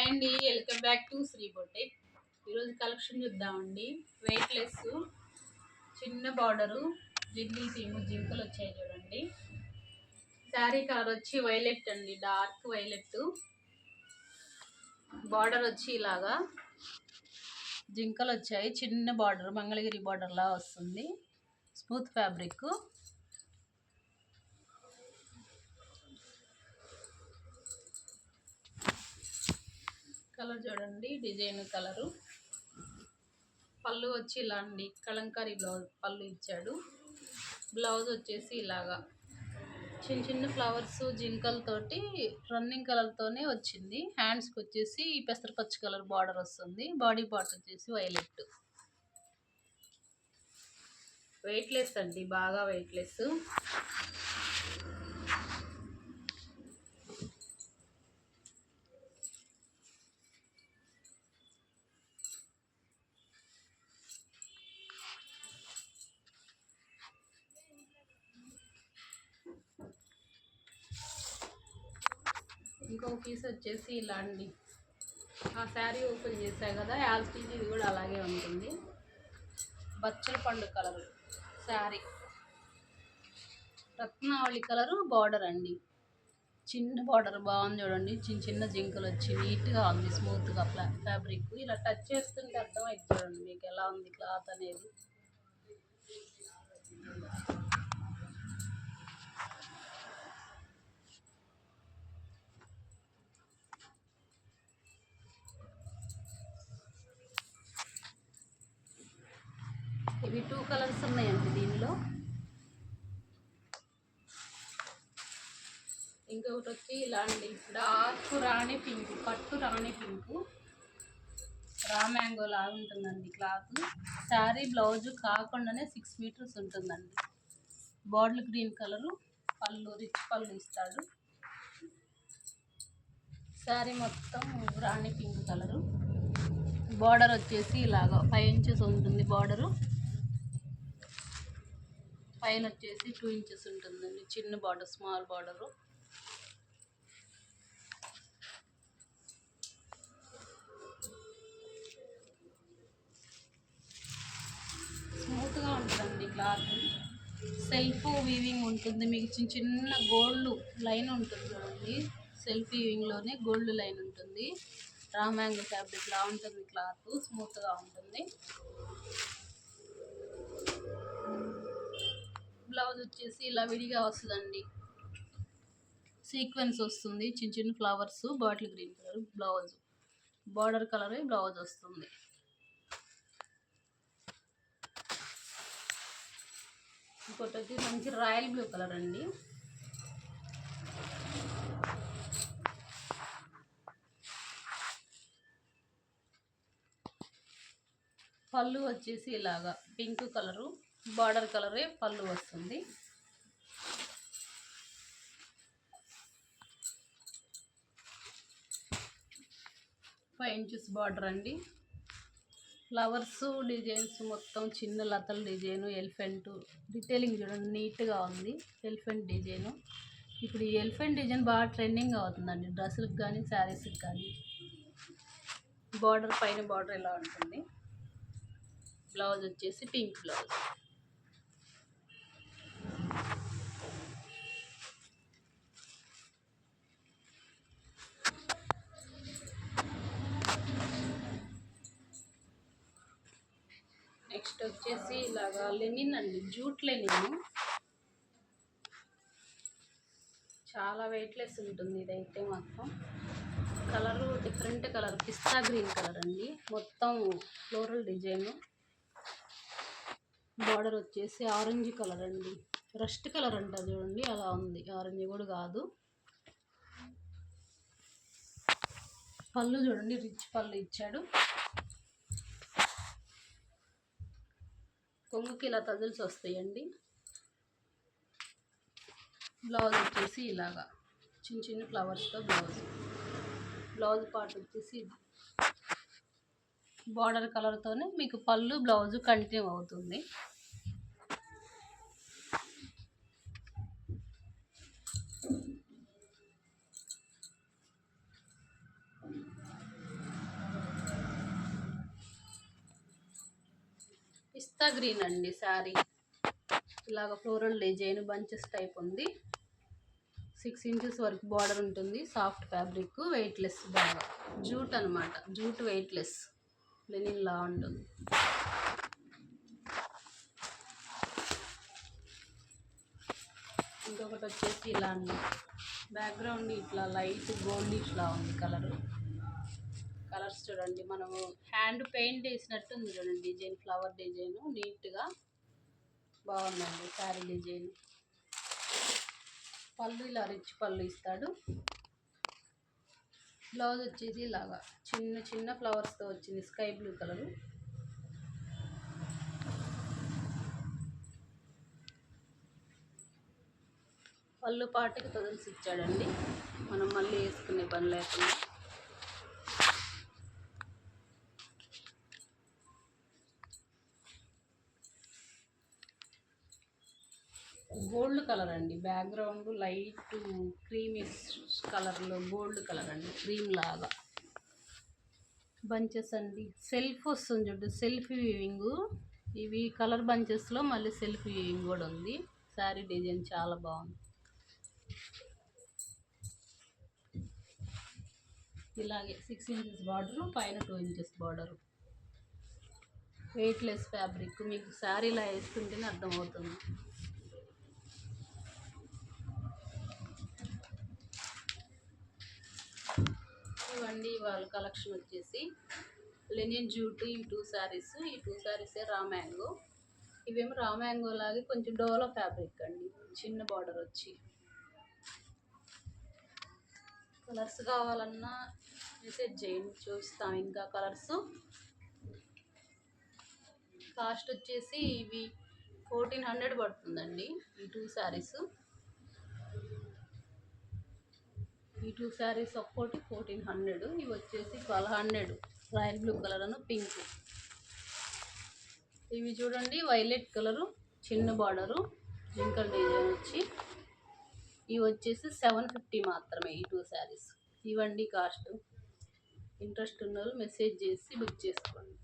Hi అండి, welcome back to Shri boutique. ఈరోజు collection చూద్దామండి. వెయిట్లెస్ చిన్న బార్డరు లిల్లీ థీమ్ జింకలు వచ్చాయి చూడండి. శారీ కలర్ వచ్చి వైలెట్ అండి, డార్క్ వైలెట్. బార్డర్ వచ్చి ఇలాగా జింకలు వచ్చాయి. చిన్న బార్డర్, మంగళగిరి బార్డర్ లా వస్తుంది. Smooth fabric. కలర్ చూడండి, డిజైన్ కలరు. పళ్ళు వచ్చి ఇలా అండి, కలంకారీ బ్లౌజ్ పళ్ళు ఇచ్చాడు. బ్లౌజ్ వచ్చేసి ఇలాగా చిన్న చిన్న ఫ్లవర్స్ జింకలతోటి రన్నింగ్ కలర్తోనే వచ్చింది. హ్యాండ్స్కి వచ్చేసి పెసరపచ్చ కలర్ బార్డర్ వస్తుంది. బాడీ పార్ట్ వచ్చేసి వైలెట్. వెయిట్లెస్ అండి, బాగా వెయిట్లెస్. ఇంకో పీస్ వచ్చేసి ఇలా అండి, ఆ శారీ ఓపెన్ చేశాయి కదా, యాల్స్టీజ్ ఇది కూడా అలాగే ఉంటుంది. బచ్చల పండు కలరు శారీ, రత్నావళి కలరు బార్డర్ అండి. చిన్న బార్డర్ బాగుంది చూడండి. చిన్న చిన్న జింకలు వచ్చి నీట్గా ఉంది, స్మూత్గా ఫ్యాబ్రిక్. ఇలా టచ్ చేస్తుంటే అర్థమైంది చూడండి మీకు ఎలా ఉంది క్లాత్ అనేది. ఇవి 2 కలర్స్ ఉన్నాయండి దీనిలో. ఇంకొకటి వచ్చి ఇలా అండి, డార్క్ రాణి పింక్, పట్టు రాణి పింక్, రా మ్యాంగో లాగా ఉంటుందండి క్లాత్. శారీ బ్లౌజ్ కాకుండానే 6 మీటర్స్ ఉంటుందండి. బాటిల్ గ్రీన్ కలరు, పళ్ళు రిచ్ పళ్ళు ఇస్తాడు. శారీ మొత్తం రాణి పింక్ కలరు. బార్డర్ వచ్చేసి ఇలాగ 5 ఇంచెస్ ఉంటుంది బార్డరు. పైన వచ్చేసి 2 ఇంచెస్ ఉంటుందండి, చిన్న బార్డర్, స్మాల్ బార్డరు. స్మూత్గా ఉంటుందండి క్లాత్. సెల్ఫ్ వీవింగ్ ఉంటుంది, మీకు చిన్న చిన్న గోల్డ్ లైన్ ఉంటుంది చూడండి. సెల్ఫ్ వీవింగ్లోనే గోల్డ్ లైన్ ఉంటుంది. రా మ్యాంగో ఫ్యాబ్రిక్ లా ఉంటుంది క్లాత్, స్మూత్గా ఉంటుంది. బ్లౌజ్ వచ్చేసి ఇలా విడిగా వస్తుందండి, సీక్వెన్స్ వస్తుంది, చిన్న చిన్న flowers, bottle green colour blouse, border కలరే బ్లౌజ్ వస్తుంది. ఇంకోటి వచ్చి మంచి రాయల్ బ్లూ కలర్ అండి. పళ్ళు వచ్చేసి ఇలాగా పింక్ కలరు, బార్డర్ కలరే పళ్ళు వస్తుంది. ఫైవ్ ఇంచెస్ బార్డర్ అండి. ఫ్లవర్స్ డిజైన్స్ మొత్తం చిన్న లతల డిజైను, ఎలిఫెంట్ డీటెయిలింగ్ చూడండి, నీట్గా ఉంది. Elephant design. ఇప్పుడు ఈ ఎలిఫెంట్ డిజైన్ బాగా ట్రెండింగ్ అవుతుందండి, డ్రెస్సులకు కానీ శారీస్కి కానీ. బార్డర్ పైన బార్డర్ ఇలా ఉంటుంది. బ్లౌజ్ వచ్చేసి పింక్ బ్లౌజ్. నెక్స్ట్ వచ్చేసి ఇలాగా లెనిన్ అండి, జూట్ లెనిన్. చాలా వెయిట్లెస్ ఉంటుంది ఇదైతే మొత్తం. కలరు డిఫరెంట్ కలర్, పిస్తా గ్రీన్ కలర్ అండి. మొత్తం ఫ్లోరల్ డిజైను. బార్డర్ వచ్చేసి ఆరెంజ్ కలర్ అండి, రస్ట్ కలర్ అంట చూడండి, అలా ఉంది. ఆరెంజ్ కూడా కాదు. పళ్ళు చూడండి, రిచ్ పళ్ళు ఇచ్చాడు. కొంగుకి ఇలా తజల్స్ వస్తాయండి. బ్లౌజ్ వచ్చేసి ఇలాగా చిన్న చిన్న ఫ్లవర్స్తో బ్లౌజ్. బ్లౌజ్ పార్ట్ వచ్చేసి బార్డర్ కలర్తోనే మీకు పళ్ళు బ్లౌజ్ కంటిన్యూ అవుతుంది. పిస్తా గ్రీన్ అండి శారీ. ఇలాగ ఫ్లోరల్ డిజైన్ బంచెస్ టైప్ ఉంది. 6 ఇంచెస్ వరకు బార్డర్ ఉంటుంది. సాఫ్ట్ ఫ్యాబ్రిక్, వెయిట్లెస్, బాగా జూట్ అనమాట. జూట్ వెయిట్లెస్, లెనిన్ లా ఉంటుంది. ఇంకొకటి వచ్చేసి ఇలా అండి, బ్యాక్గ్రౌండ్ ఇట్లా లైట్ గోల్డిష్ లా ఉంది కలర్స్ చూడండి. మనము హ్యాండ్ పెయింట్ వేసినట్టు ఉంది చూడండి డిజైన్, ఫ్లవర్ డిజైన్ నీట్గా బాగుందండి శారీ డిజైన్. పళ్ళు ఇలా రిచ్ పళ్ళు ఇస్తాడు. బ్లౌజ్ వచ్చేసి ఇలాగా చిన్న చిన్న ఫ్లవర్స్తో వచ్చింది, స్కై బ్లూ కలరు. పళ్ళు పాటికి తొదల్సి ఇచ్చాడండి, మనం మళ్ళీ వేసుకునే పని లేకుండా. గోల్డ్ కలర్ అండి, బ్యాక్గ్రౌండ్ లైట్ క్రీమిష్ కలర్లో గోల్డ్ కలర్ అండి, క్రీమ్ లాగా. బంచెస్ అండి, సెల్ఫ్ వస్తుంది చూడు, సెల్ఫ్ వీవింగ్. ఇవి కలర్ బంచెస్లో మళ్ళీ సెల్ఫ్ వీవింగ్ కూడా ఉంది. శారీ డిజైన్ చాలా బాగుంది. ఇలాగే 6 ఇంచెస్ బార్డరు, పైన 2 ఇంచెస్ బార్డరు. వెయిట్లెస్ ఫ్యాబ్రిక్, మీకు శారీ ఇలా వేస్తుంటేనే అర్థమవుతుంది. ఇవ్వండి వాళ్ళ కలెక్షన్ వచ్చేసి లెనిన్ జూట్. ఈ 2 శారీస్, ఈ 2 శారీసే రా మ్యాంగో. ఇవేమో రా మ్యాంగో లాగే కొంచెం డోలో ఫ్యాబ్రిక్ అండి, చిన్న బార్డర్ వచ్చి. కలర్స్ కావాలన్నా మెసేజ్ చేయండి, చూస్తాం ఇంకా కలర్స్. కాస్ట్ వచ్చేసి ఇవి 1400 పడుతుందండి ఈ 2 శారీస్. ఈ 2 శారీస్ ఒక్కోటి 1400. ఇవి వచ్చేసి 1200, రాయల్ బ్లూ కలర్ అను పింక్. ఇవి చూడండి వైలెట్ కలరు, చిన్న బార్డరు, జింకల్ డిజైన్ వచ్చి. ఇవి వచ్చేసి 750 మాత్రమే ఈ 2 శారీస్. ఇవ్వండి కాస్ట్. ఇంట్రెస్ట్ ఉన్న వాళ్ళు మెసేజ్ చేసి బుక్ చేసుకోండి.